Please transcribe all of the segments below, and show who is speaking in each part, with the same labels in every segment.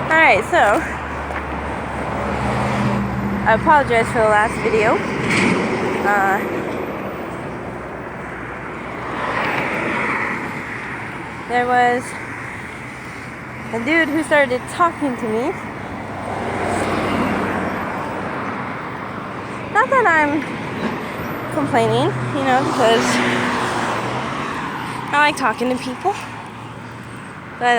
Speaker 1: Alright, so I apologize for the last video. There was a dude who started talking to me. Not that I'm complaining, because I like talking to people. But,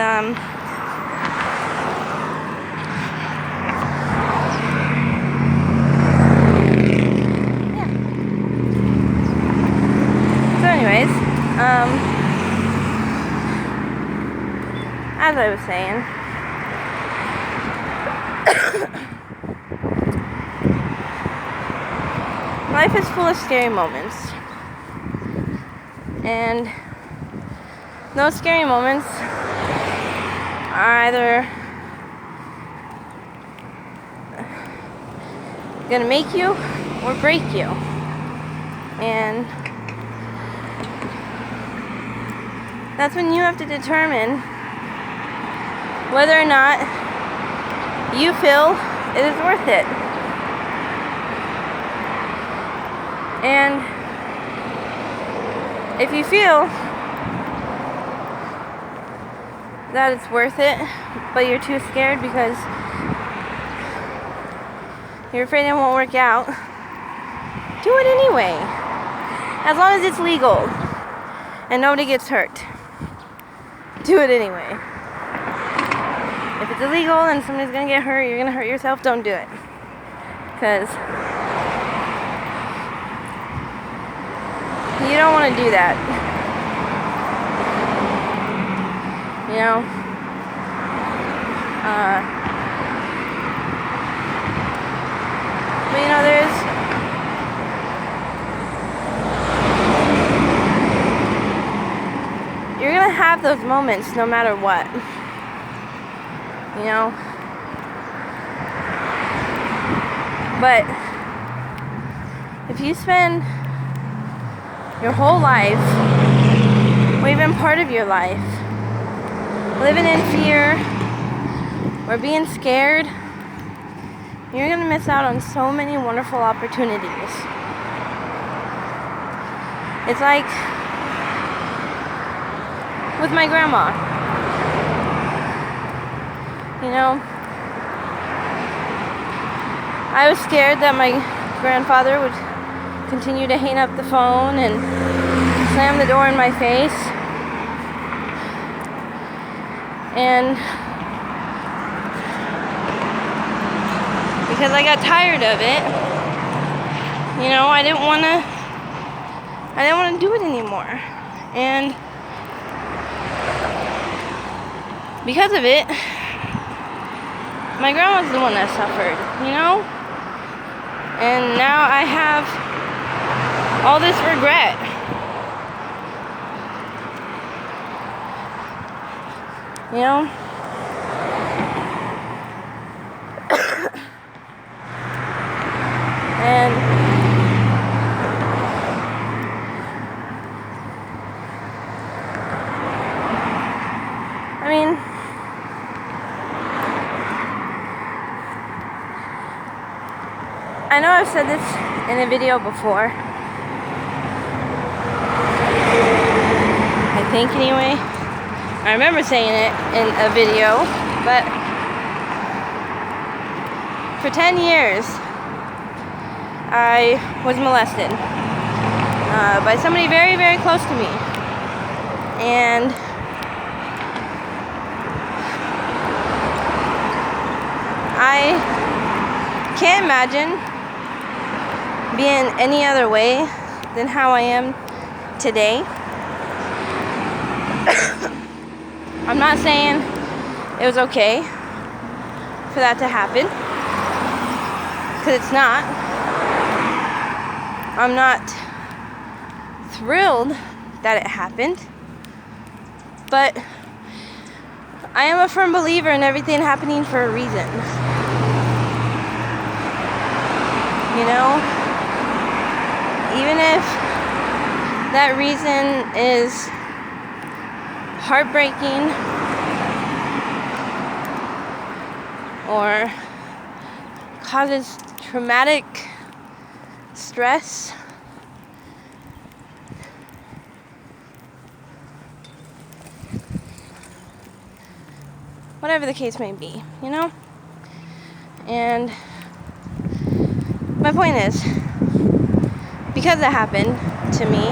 Speaker 1: yeah. So anyways, as I was saying, life is full of scary moments. And those scary moments are either gonna make you or break you. And that's when you have to determine whether or not you feel it is worth it. And if you feel that it's worth it, but you're too scared because you're afraid it won't work out, do it anyway. As long as it's legal and nobody gets hurt, do it anyway. If it's illegal and somebody's gonna get hurt, you're gonna hurt yourself, don't do it. Because you don't want to do that. But you're gonna have those moments no matter what. But if you spend your whole life, or even part of your life, living in fear or being scared, you're gonna miss out on so many wonderful opportunities. It's like with my grandma. I was scared that my grandfather would continue to hang up the phone and slam the door in my face. And because I got tired of it, I didn't want to do it anymore. And because of it, my grandma's the one that suffered, And now I have all this regret. And I know I've said this in a video before. I think anyway. I remember saying it in a video, but for 10 years I was molested by somebody very, very close to me. And I can't imagine being any other way than how I am today. I'm not saying it was okay for that to happen, because it's not. I'm not thrilled that it happened, but I am a firm believer in everything happening for a reason. Even if that reason is heartbreaking or causes traumatic stress, whatever the case may be, you know? And my point is, because it happened to me,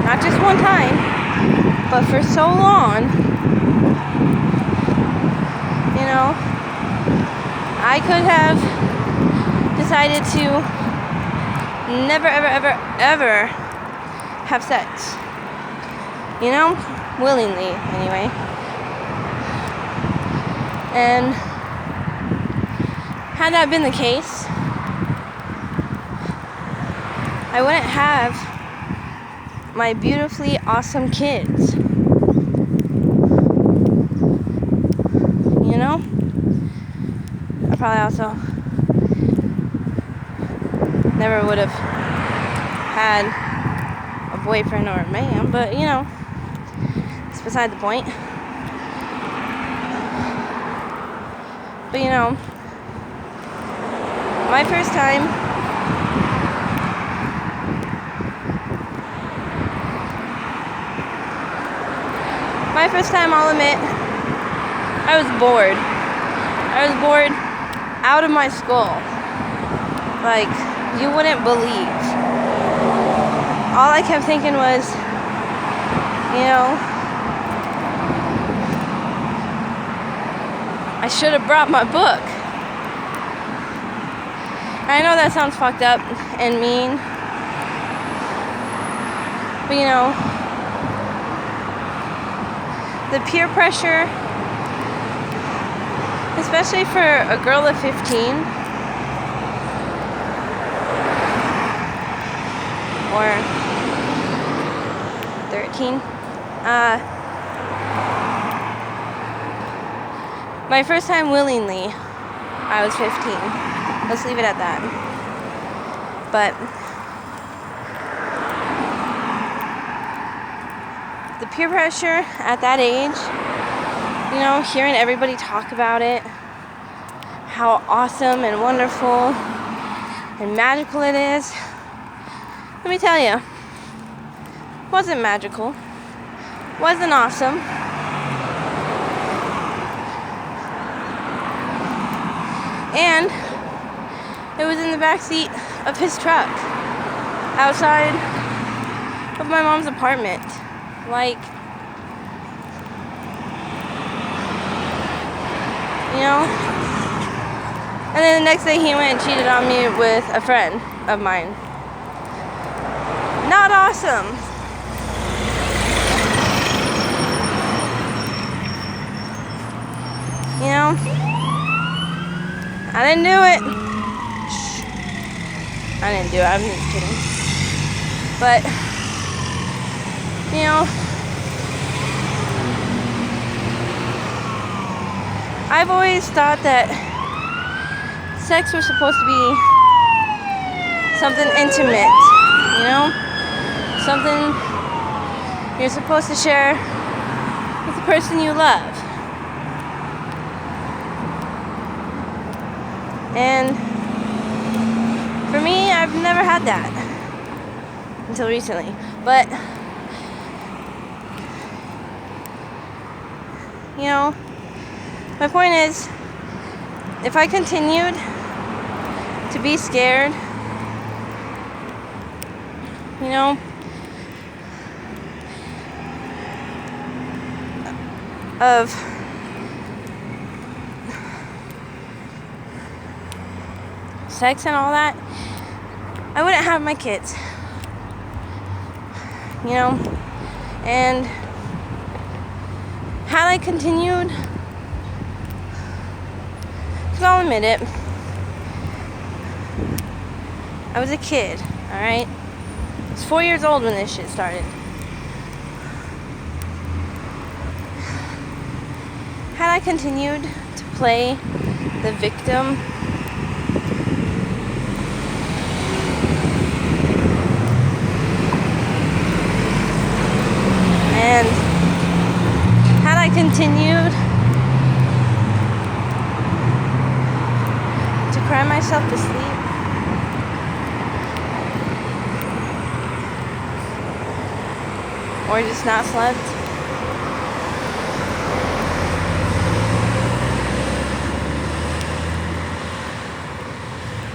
Speaker 1: not just one time, but for so long, you know, I could have decided to never, ever, ever, ever have sex. You know? Willingly, anyway. And had that been the case, I wouldn't have my beautifully awesome kids. You know? I probably also never would have had a boyfriend or a man, but you know, it's beside the point. But you know, my first time I'll admit, I was bored. I was bored out of my skull. Like, you wouldn't believe. All I kept thinking was, you know, I should have brought my book. I know that sounds fucked up and mean, but you know, the peer pressure, especially for a girl of 15 or 13. My first time willingly, I was 15. Let's leave it at that. But the peer pressure at that age, you know, hearing everybody talk about it, how awesome and wonderful and magical it is. Let me tell you, wasn't magical, wasn't awesome. And it was in the backseat of his truck, outside of my mom's apartment. Like, you know? And then the next day he went and cheated on me with a friend of mine. Not awesome. You know? I didn't do it. I didn't do it. I'm just kidding. But, you know, I've always thought that sex was supposed to be something intimate, you know? Something you're supposed to share with the person you love. And for me, I've never had that until recently. But, you know, my point is, if I continued to be scared, you know, of sex and all that, I wouldn't have my kids, you know. And had I continued, because I'll admit it, I was a kid, alright? I was 4 years old when this shit started. Had I continued to play the victim, and had I continued myself to sleep. Or just not slept.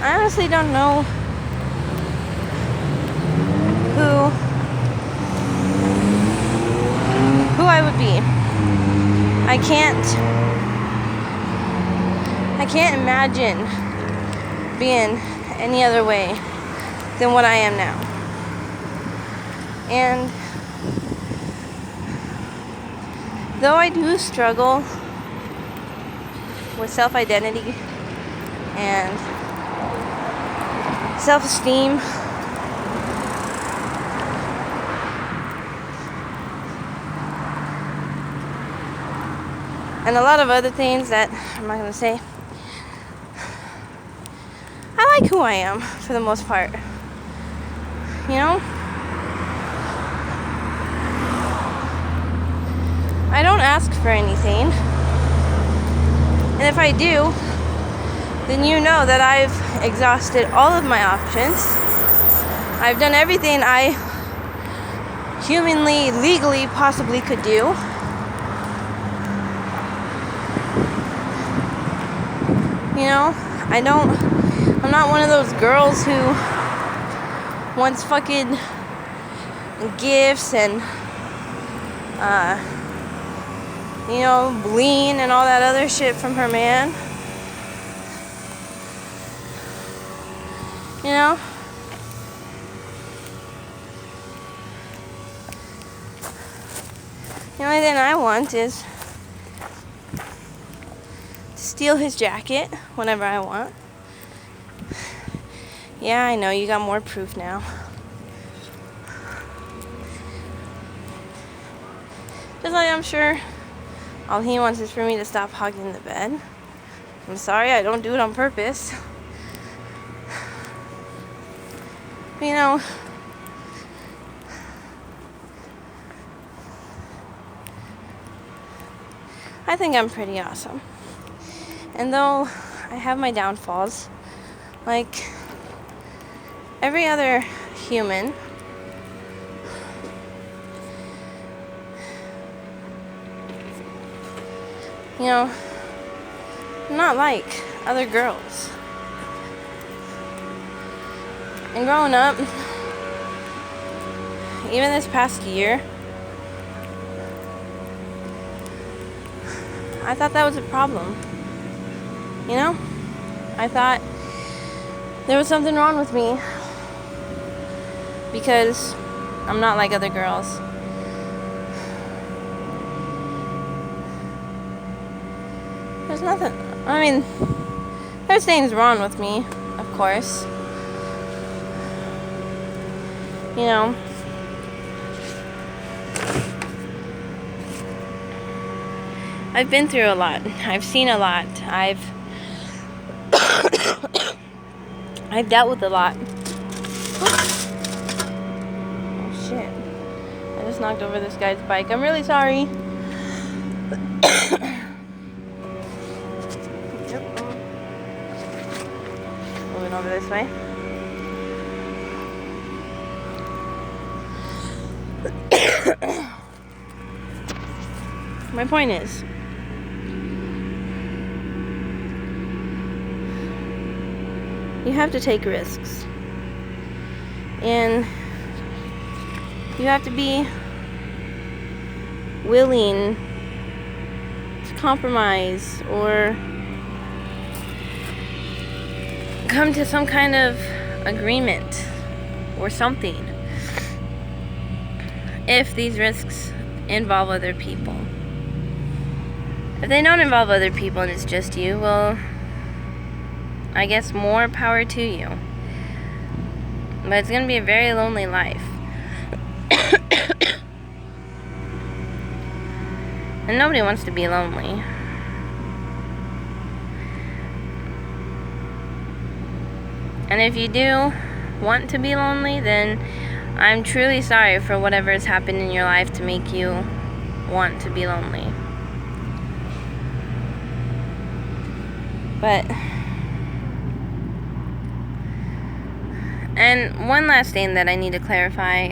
Speaker 1: I honestly don't know who I would be. I can't imagine being any other way than what I am now. And though I do struggle with self-identity and self-esteem, and a lot of other things that I'm not going to say, I like who I am for the most part. You know? I don't ask for anything. And if I do, then you know that I've exhausted all of my options. I've done everything I humanly, legally, possibly could do. You know, I'm not one of those girls who wants fucking gifts and, bling and all that other shit from her man. You know? The only thing I want is to steal his jacket whenever I want. Yeah, I know, you got more proof now. Just like I'm sure all he wants is for me to stop hogging the bed. I'm sorry, I don't do it on purpose. But, I think I'm pretty awesome. And though I have my downfalls, like every other human, I'm not like other girls. And growing up, even this past year, I thought that was a problem. I thought there was something wrong with me because I'm not like other girls. There's nothing. I mean, there's things wrong with me, of course. I've been through a lot. I've seen a lot. I've dealt with a lot. Oh shit. I just knocked over this guy's bike. I'm really sorry. Yep. Moving over this way. My point is, you have to take risks. And you have to be willing to compromise or come to some kind of agreement or something if these risks involve other people. If they don't involve other people and it's just you, well, I guess more power to you. But it's going to be a very lonely life. And nobody wants to be lonely. And if you do want to be lonely, then I'm truly sorry for whatever has happened in your life to make you want to be lonely. But And one last thing that I need to clarify,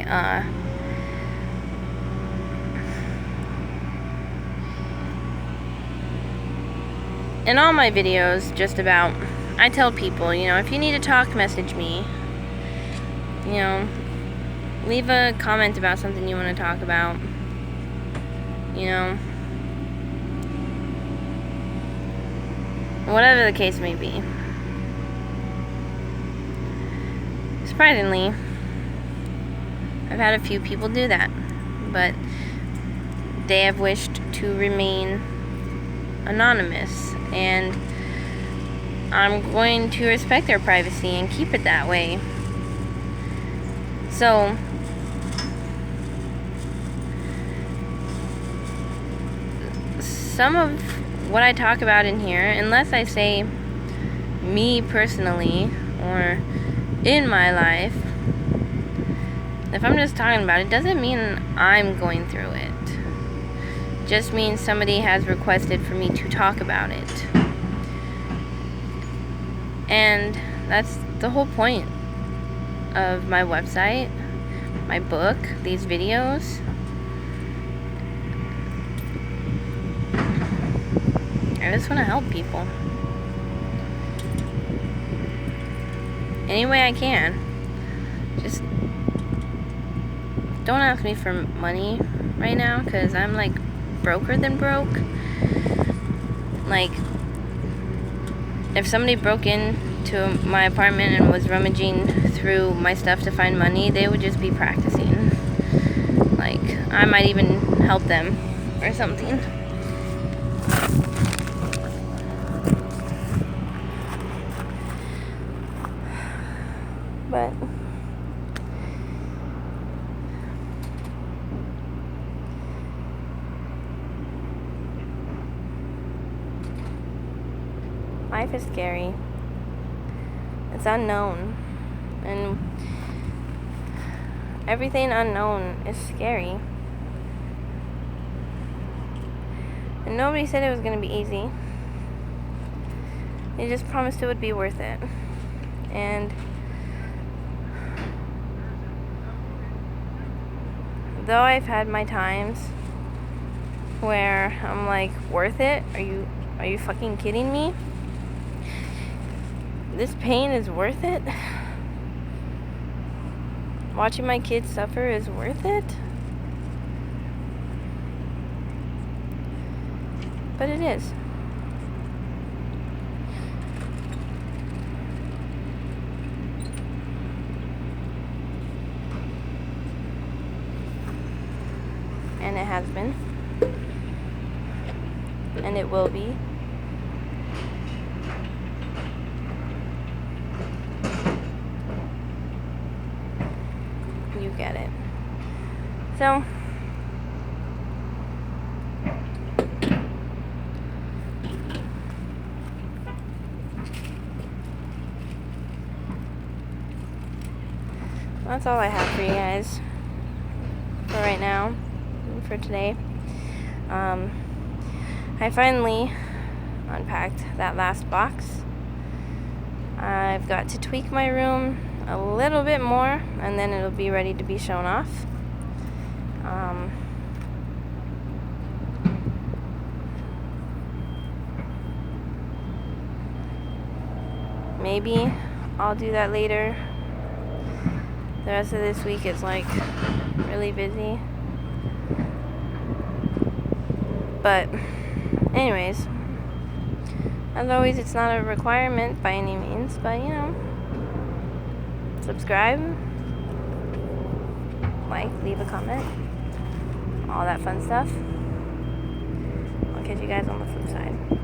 Speaker 1: in all my videos, just about, I tell people, you know, if you need to talk, message me. You know, leave a comment about something you want to talk about. You know, whatever the case may be. Surprisingly, I've had a few people do that, but they have wished to remain anonymous, and I'm going to respect their privacy and keep it that way. So, some of what I talk about in here, unless I say me personally or in my life, if I'm just talking about it, doesn't mean I'm going through it. Just means somebody has requested for me to talk about it. And that's the whole point of my website, my book, these videos. I just want to help people any way I can. Just don't ask me for money right now, because I'm like broker than broke. Like, if somebody broke into my apartment and was rummaging through my stuff to find money, they would just be practicing. Like, I might even help them or something. But life is scary. It's unknown. And everything unknown is scary. And nobody said it was going to be easy. They just promised it would be worth it. And though I've had my times where I'm like, worth it? Are you fucking kidding me? This pain is worth it? Watching my kids suffer is worth it? But it is. And it has been. And it will be. You get it. So, that's all I have for you guys for right now, for today. I finally unpacked that last box. I've got to tweak my room a little bit more, and then it'll be ready to be shown off. Maybe I'll do that later. The rest of this week is like really busy. But anyways, as always, it's not a requirement by any means, but you know, subscribe, like, leave a comment, all that fun stuff. I'll catch you guys on the flip side.